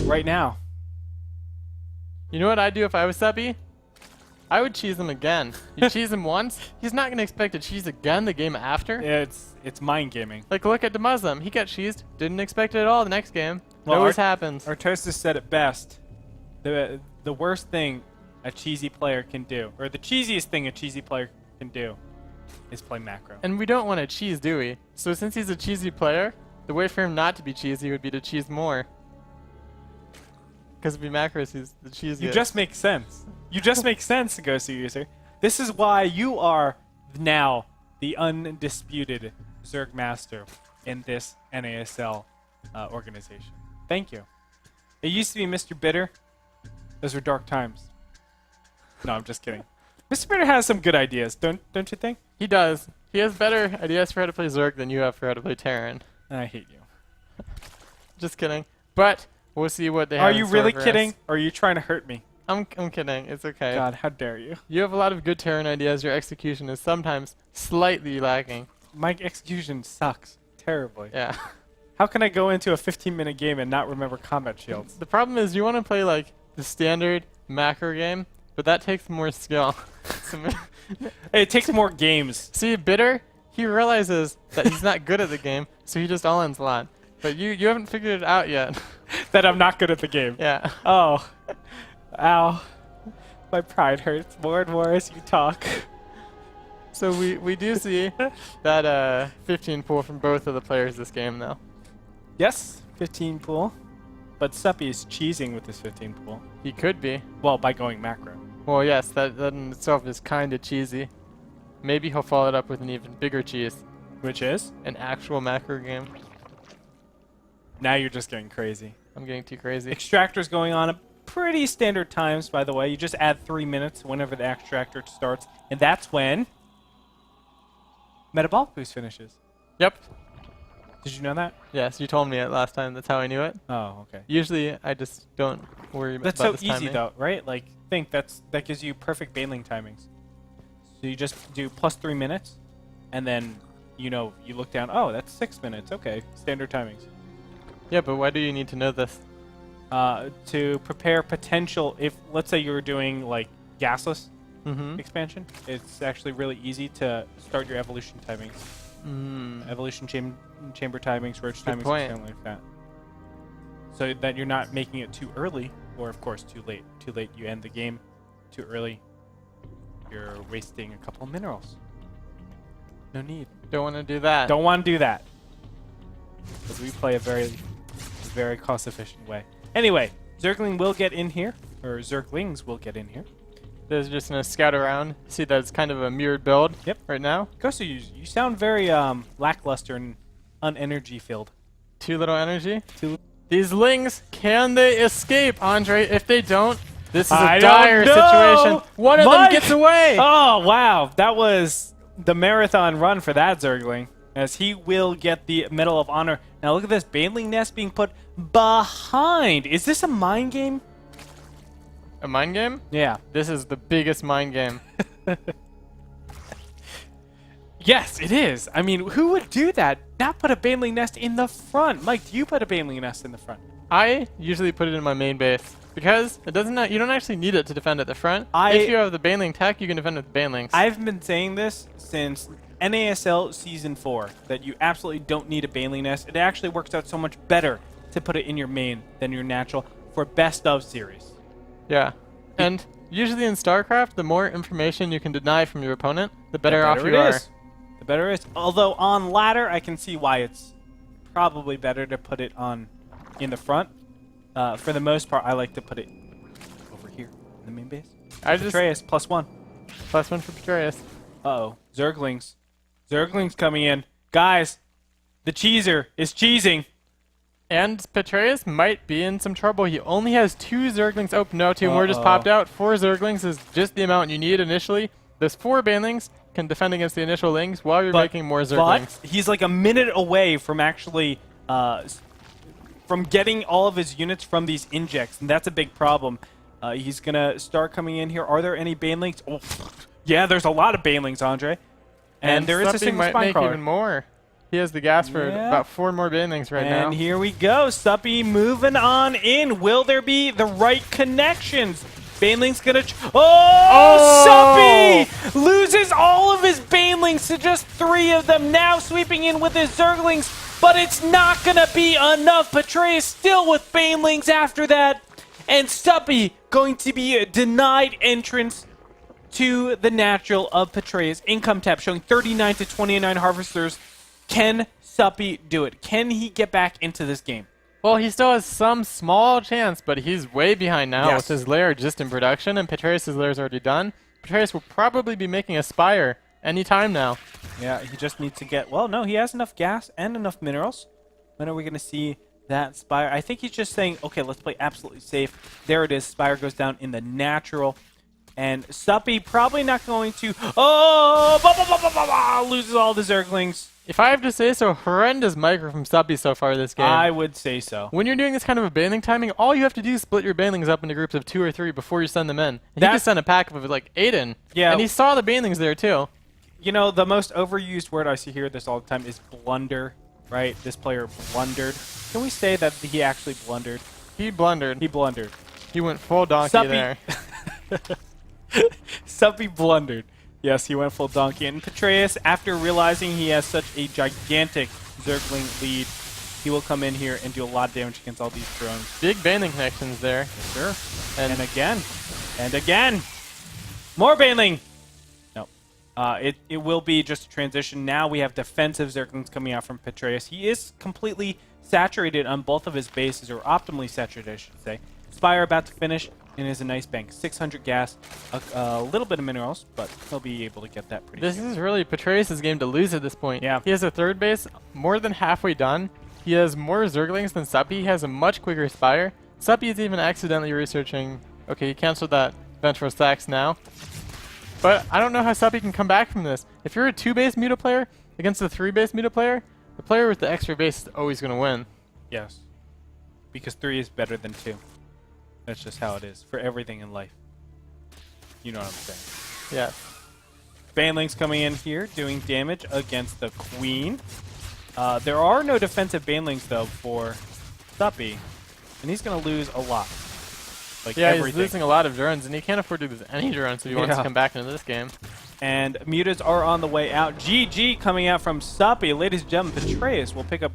right now. You know what I'd do if I was Suppy? I would cheese him again. You cheese him once, he's not going to expect to cheese again the game after. It's mind gaming. Like, look at the Muslim. He got cheesed. Didn't expect it at all the next game. Well, It always happens. Artosis said it best. The worst thing a cheesy player can do, or the cheesiest thing a cheesy player can do, is play macro. And we don't want to cheese, do we? So since he's a cheesy player, the way for him not to be cheesy would be to cheese more. Because if he macros, he's the cheesiest. You just make sense. You just make sense, Ghost User. This is why you are now the undisputed Zerg Master in this NASL organization. Thank you. It used to be Mr. Bitter. Those were dark times. No, I'm just kidding. Mr. Bitter has some good ideas, don't you think? He does. He has better ideas for how to play Zerg than you have for how to play Terran. I hate you. Just kidding. But we'll see what they have. Are in you store really for us. kidding? Or are you trying to hurt me? I'm kidding. It's okay. God, how dare you. You have a lot of good Terran ideas. Your execution is sometimes slightly lacking. My execution sucks terribly. Yeah. How can I go into a 15-minute game and not remember combat shields? The problem is you want to play like the standard macro game, but that takes more skill. Hey, it takes more games. See, Bitter, he realizes that he's not good at the game, so he just all-ins a lot. But you haven't figured it out yet. That I'm not good at the game. Yeah. Oh. Ow. My pride hurts more and more as you talk. So we do see that 15 pool from both of the players this game, though. Yes, 15 pool. But Suppy is cheesing with this 15 pool. He could be. Well, by going macro. Well, yes, that in itself is kind of cheesy. Maybe he'll follow it up with an even bigger cheese. Which is? An actual macro game. Now you're just getting crazy. I'm getting too crazy. Extractor's going on at pretty standard times, by the way. You just add 3 minutes whenever the extractor starts. And that's when Metabolic Boost finishes. Yep. Did you know that? Yes, you told me it last time. That's how I knew it. Oh, okay. Usually, I just don't worry That's about so this easy, timing. though, right? Like, think that gives you perfect baneling timings. So you just do plus 3 minutes, and then, you know, you look down, oh, that's 6 minutes. Okay, standard timings. Yeah, but why do you need to know this? To prepare potential, if, let's say you're doing, like, gasless Mm-hmm. expansion, it's actually really easy to start your evolution timings. Evolution chamber timings, roach Good timings, point. something like that. So that you're not making it too early, or of course too late. Too late, you end the game. Too early, you're wasting a couple of minerals. No need. Don't want to do that. Don't want to do that. Because we play a very cost-efficient way. Anyway, Zergling will get in here, or Zerglings will get in here. They're just going to scout around, see that it's kind of a mirrored build right now. Kosu, you sound very lackluster and unenergy filled. Too little energy. These lings, can they escape, Andre? If they don't, this is a dire situation. One of them gets away. Oh, wow. That was the marathon run for that Zergling, as he will get the Medal of Honor. Now look at this Baneling Nest being put behind. Is this a mind game? A mind game? Yeah. This is the biggest mind game. Yes, it is. I mean, who would do that? Not put a Baneling Nest in the front. Mike, do you put a Baneling Nest in the front? I usually put it in my main base because it doesn't. You don't actually need it to defend at the front. If you have the Baneling tech, you can defend with Banelings. I've been saying this since NASL Season 4, that you absolutely don't need a Baneling Nest. It actually works out so much better to put it in your main than your natural for best of series. Yeah. And usually in StarCraft, the more information you can deny from your opponent, the better off you are. The better it is. Although on ladder, I can see why it's probably better to put it on in the front. For the most part, I like to put it over here in the main base. Petraeus, +1. +1 for Petraeus. Uh-oh. Zerglings. Zerglings coming in. Guys, the cheeser is cheesing. And Petraeus might be in some trouble. He only has 2 Zerglings. Oh, no, 2 more just popped out. 4 Zerglings is just the amount you need initially. Those 4 Banelings can defend against the initial lings while you're making more Zerglings. But he's like a minute away from actually from getting all of his units from these injects, and that's a big problem. He's going to start coming in here. Are there any Banelings? Oh, yeah, there's a lot of Banelings, Andre. And there is a Suppy single might spine make crawler. even more. He has the gas for Yeah. about 4 more banelings right now. And here we go. Suppy moving on in. Will there be the right connections? Baneling's gonna. Suppy loses all of his Banelings to just 3 of them. Now sweeping in with his Zerglings, but it's not gonna be enough. Petraeus still with Banelings after that, and Suppy going to be denied entrance to the natural of Petraeus. Income tap showing 39 to 29 harvesters. Can Suppy do it? Can he get back into this game? Well, he still has some small chance, but he's way behind now Yes. with his lair just in production, and Petraeus' lair is already done. Petraeus will probably be making a Spire anytime now. Yeah, he just needs to get... Well, no, he has enough gas and enough minerals. When are we going to see that Spire? I think he's just saying, okay, let's play absolutely safe. There it is. Spire goes down in the natural. And Suppy probably not going to... loses all the Zerglings. If I have to say so, horrendous micro from Suppy so far this game. I would say so. When you're doing this kind of a banning timing, all you have to do is split your banlings up into groups of 2 or 3 before you send them in. And he can send a pack of like 8 in. Yeah. And he saw the banlings there too. You know, the most overused word I see here this all the time is blunder, right? This player blundered. Can we say that he actually blundered? He blundered. He blundered. He went full donkey there. Suppy blundered. Yes, he went full donkey. And Petraeus, after realizing he has such a gigantic Zergling lead, he will come in here and do a lot of damage against all these drones. Big banning connections there. Sure. And again. And again. More Baneling. No. It will be just a transition. Now we have defensive Zerglings coming out from Petraeus. He is completely saturated on both of his bases, or optimally saturated, I should say. Spire about to finish, and is a nice bank. 600 gas, a little bit of minerals, but he'll be able to get that pretty This soon. is really Petraeus' game to lose at this point. Yeah. He has a third base more than halfway done. He has more Zerglings than Suppy. He has a much quicker Spire. Suppy is even accidentally researching... Okay, he canceled that Ventral Stacks now. But I don't know how Suppy can come back from this. If you're a 2-base Muta player against a 3-base Muta player, the player with the extra base is always going to win. Yes. Because 3 is better than 2. That's just how it is for everything in life. You know what I'm saying. Yeah. Banelings coming in here, doing damage against the Queen. There are no defensive Banelings, though, for Suppy. And he's going to lose a lot. Like Yeah, everything. he's losing a lot of drones, and he can't afford to lose any drones if he wants to come back into this game. And mutas are on the way out. GG coming out from Suppy. Ladies and gentlemen, Petraeus will pick up